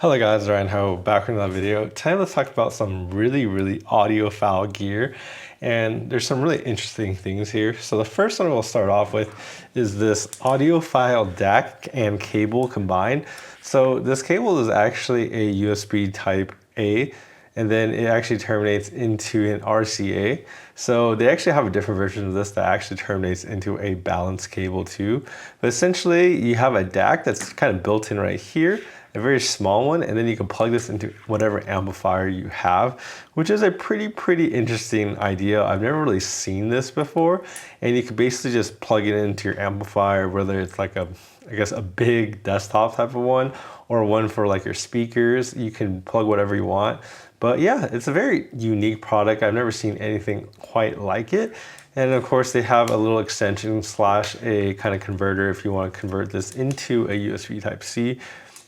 Hello guys, Ryan Ho back in that video. Today let's talk about some really audiophile gear, and there's some really interesting things here. So the first one we'll start off with is this audiophile DAC and cable combined. So this cable is actually a USB type A, and then it actually terminates into an RCA. So they actually have a different version of this that actually terminates into a balanced cable too. But essentially you have a DAC that's kind of built in right here, a very small one, and then you can plug this into whatever amplifier you have, which is a pretty interesting idea. I've never really seen this before, and you can basically just plug it into your amplifier, whether it's like I guess a big desktop type of one or one for like your speakers. You can plug whatever you want. But yeah, it's a very unique product. I've never seen anything quite like it. And of course they have a little extension slash a kind of converter if you want to convert this into a USB type C.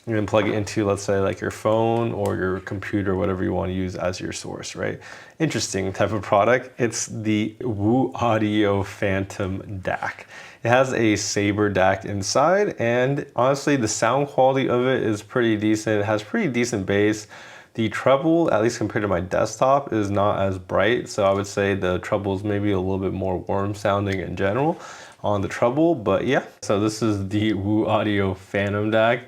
You can plug it into, let's say, like your phone or your computer, whatever you want to use as your source, right? Interesting type of product. It's the Wu Audio Phantom DAC. It has a Saber DAC inside, and honestly, the sound quality of it is pretty decent. It has pretty decent bass. The treble, at least compared to my desktop, is not as bright. So I would say the treble is maybe a little bit more warm sounding in general on the treble, but yeah. So this is the Wu Audio Phantom DAC.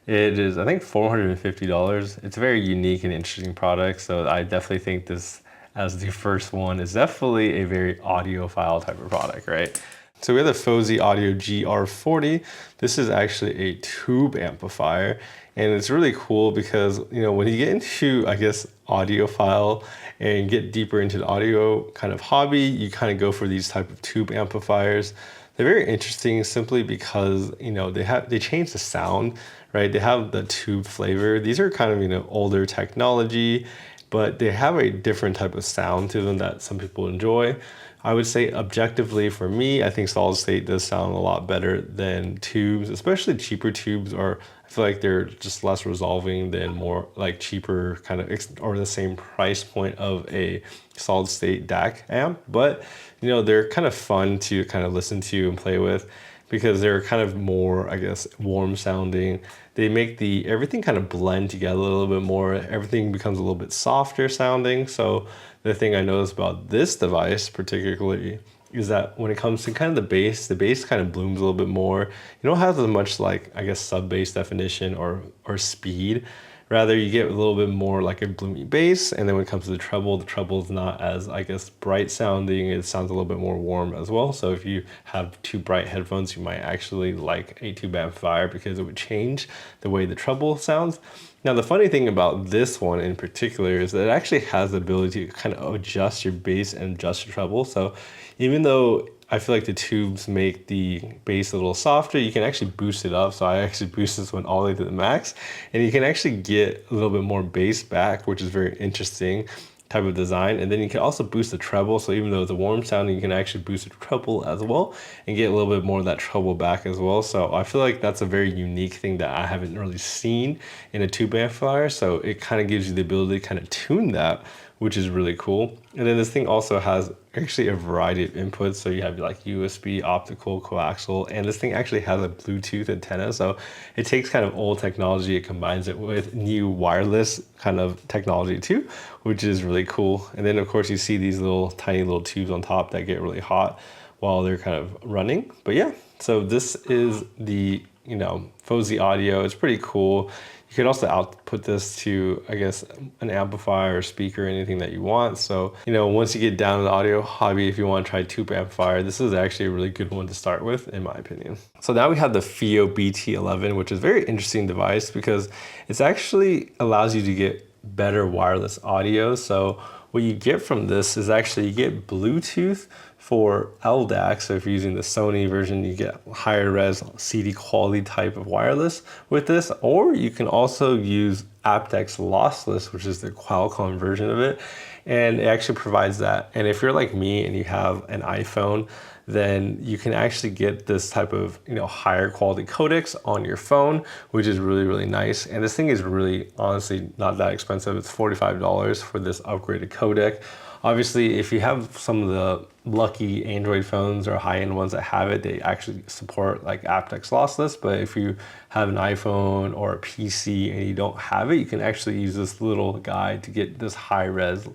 It is, I think, $450. It's a very unique and interesting product, so I definitely think this, as the first one, is definitely a very audiophile type of product, right? So we have the Fosi Audio GR40. This is actually a tube amplifier, and it's really cool because, you know, when you get into, I guess, audiophile and get deeper into the audio kind of hobby, you kind of go for these type of tube amplifiers. They're very interesting simply because, you know, they change the sound, right? They have the tube flavor. These are kind of, you know, older technology, but they have a different type of sound to them that some people enjoy. I would say objectively for me, I think solid state does sound a lot better than tubes, especially cheaper tubes, or I feel like they're just less resolving than more like cheaper kind of, or the same price point of a solid state DAC amp. But, you know, they're kind of fun to kind of listen to and play with because they're kind of more, I guess, warm sounding. They make everything kind of blend together a little bit more. Everything becomes a little bit softer sounding. So the thing I noticed about this device particularly is that when it comes to kind of the bass kind of blooms a little bit more. You don't have as much, like, I guess, sub bass definition or speed. Rather, you get a little bit more like a bloomy bass, and then when it comes to the treble is not as, I guess, bright sounding. It sounds a little bit more warm as well. So if you have too bright headphones, you might actually like a tube amplifier because it would change the way the treble sounds. Now, the funny thing about this one in particular is that it actually has the ability to kind of adjust your bass and adjust your treble. So even though I feel like the tubes make the bass a little softer, you can actually boost it up. So I actually boost this one all the way to the max, and you can actually get a little bit more bass back, which is very interesting type of design. And then you can also boost the treble. So even though it's a warm sounding, you can actually boost the treble as well and get a little bit more of that treble back as well. So I feel like that's a very unique thing that I haven't really seen in a tube amplifier. So it kind of gives you the ability to kind of tune that, which is really cool. And then this thing also has actually a variety of inputs. So you have like USB, optical, coaxial, and this thing actually has a Bluetooth antenna. So it takes kind of old technology, it combines it with new wireless kind of technology too, which is really cool. And then of course you see these tiny little tubes on top that get really hot while they're kind of running. But yeah, so this is the, you know, Fosi audio. It's pretty cool. You could also output this to, I guess, an amplifier or speaker, anything that you want. So, you know, once you get down to the audio hobby, if you want to try tube amplifier, this is actually a really good one to start with, in my opinion. So now we have the Fiio BT11, which is a very interesting device because it's actually allows you to get better wireless audio. So what you get from this is actually you get Bluetooth for LDAC. So if you're using the Sony version, you get higher res CD quality type of wireless with this, or you can also use aptX lossless, which is the Qualcomm version of it, and it actually provides that. And if you're like me and you have an iPhone, then you can actually get this type of, you know, higher quality codecs on your phone, which is really nice. And this thing is really honestly not that expensive. It's $45 for this upgraded codec. Obviously, if you have some of the lucky Android phones or high-end ones that have it, they actually support like aptX lossless. But if you have an iPhone or a PC and you don't have it, you can actually use this little guide to get this high-res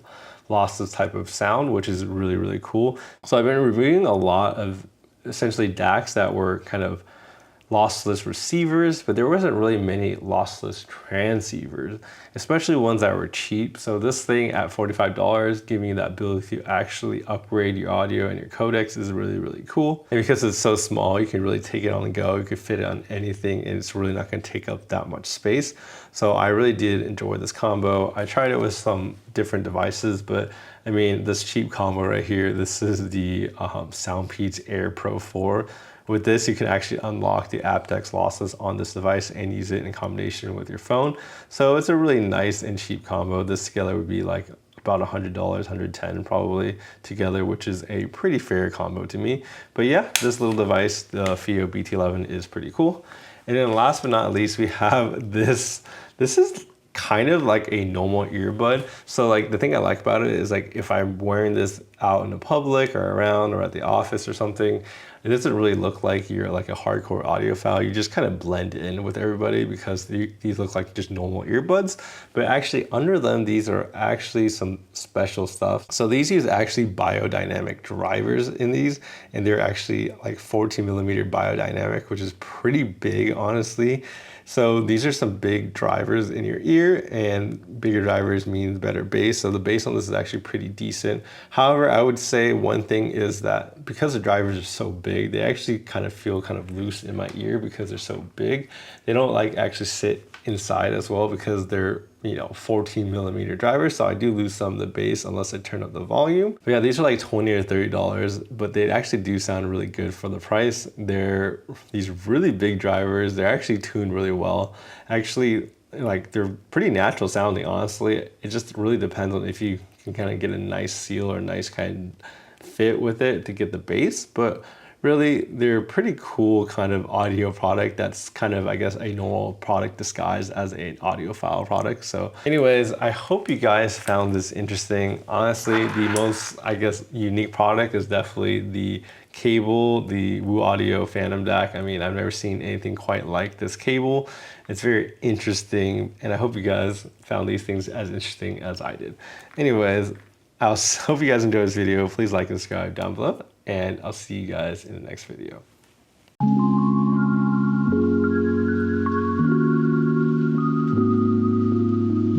lossless type of sound, which is really, really cool. So I've been reviewing a lot of essentially DACs that were kind of lossless receivers, but there wasn't really many lossless transceivers, especially ones that were cheap. So this thing at $45, giving you that ability to actually upgrade your audio and your codecs is really, really cool. And because it's so small, you can really take it on the go. You can fit it on anything and it's really not gonna take up that much space. So I really did enjoy this combo. I tried it with some different devices, but I mean, this cheap combo right here, this is the Soundpeats Air Pro 4. With this, you can actually unlock the aptX lossless on this device and use it in combination with your phone. So it's a really nice and cheap combo. This together would be like about $100, $110 probably together, which is a pretty fair combo to me. But yeah, this little device, the Fiio BT11, is pretty cool. And then last but not least, we have this. This is kind of like a normal earbud. So like the thing I like about it is like if I'm wearing this out in the public or around or at the office or something, it doesn't really look like you're like a hardcore audiophile. You just kind of blend in with everybody because these look like just normal earbuds, but actually under them, these are actually some special stuff. So these use actually biodynamic drivers in these, and they're actually like 14mm biodynamic, which is pretty big, honestly. So these are some big drivers in your ear, and bigger drivers means better bass. So the bass on this is actually pretty decent. However, I would say one thing is that because the drivers are so big, they actually kind of feel kind of loose in my ear because they're so big. They don't like actually sit inside as well because they're, you know, 14mm drivers. So I do lose some of the bass unless I turn up the volume. But yeah, these are like $20 or $30, but they actually do sound really good for the price. They're these really big drivers. They're actually tuned really well. Actually, like they're pretty natural sounding, honestly. It just really depends on if you can kind of get a nice seal or a nice kind of fit with it to get the bass. But really, they're a pretty cool kind of audio product that's kind of, I guess, a normal product disguised as an audiophile product. So anyways, I hope you guys found this interesting. Honestly, the most, I guess, unique product is definitely the cable, the Woo Audio Phantom DAC. I mean, I've never seen anything quite like this cable. It's very interesting, and I hope you guys found these things as interesting as I did. Anyways, I hope you guys enjoyed this video. Please like and subscribe down below, and I'll see you guys in the next video.